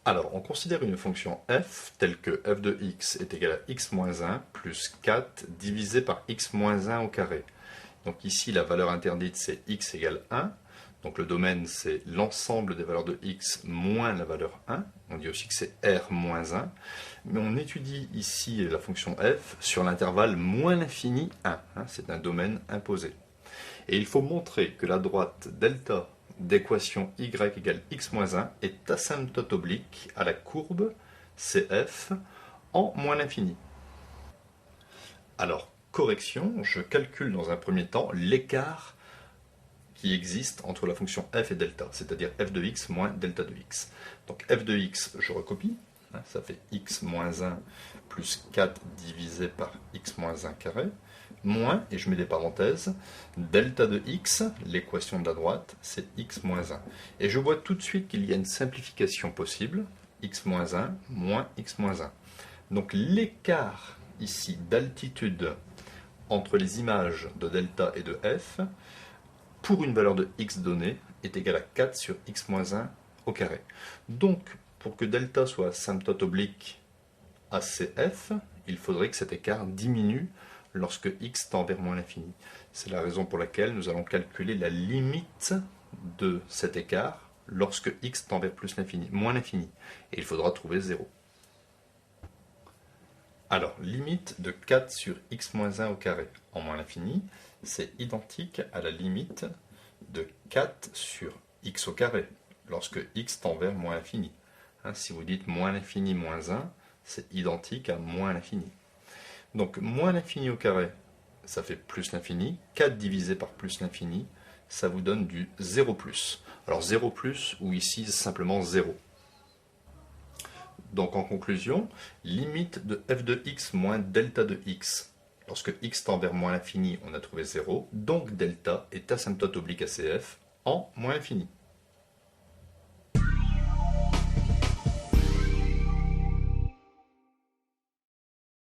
Alors, on considère une fonction f telle que f de x est égal à x moins 1 plus 4 divisé par x moins 1 au carré. Donc ici, la valeur interdite, c'est x égale 1. Donc le domaine, c'est l'ensemble des valeurs de x moins la valeur 1. On dit aussi que c'est r moins 1. Mais on étudie ici la fonction f sur l'intervalle moins l'infini 1. C'est un domaine imposé. Et il faut montrer que la droite delta d'équation y égale x moins 1 est asymptote oblique à la courbe CF en moins l'infini. Alors, correction, je calcule dans un premier temps l'écart qui existe entre la fonction f et delta, c'est-à-dire f de x moins delta de x. Donc f de x, je recopie, ça fait x moins 1 plus 4 divisé par x moins 1 carré, moins, et je mets des parenthèses, delta de x, l'équation de la droite, c'est x moins 1. Et je vois tout de suite qu'il y a une simplification possible, x moins 1 moins x moins 1. Donc l'écart ici d'altitude entre les images de delta et de f, pour une valeur de x donnée, est égal à 4 sur x moins 1 au carré. Donc, pour que delta soit asymptote oblique à CF, il faudrait que cet écart diminue lorsque x tend vers moins l'infini. C'est la raison pour laquelle nous allons calculer la limite de cet écart lorsque x tend vers plus l'infini, moins l'infini. Et il faudra trouver 0. Alors, limite de 4 sur x moins 1 au carré en moins l'infini, c'est identique à la limite de 4 sur x au carré, lorsque x tend vers moins l'infini. Si vous dites moins l'infini moins 1, c'est identique à moins l'infini. Donc, moins l'infini au carré, ça fait plus l'infini. 4 divisé par plus l'infini, ça vous donne du 0 plus. Alors, 0 plus, ou ici, simplement 0. Donc en conclusion, limite de f de x moins delta de x. Lorsque x tend vers moins l'infini, on a trouvé 0, donc delta est asymptote oblique à CF en moins l'infini.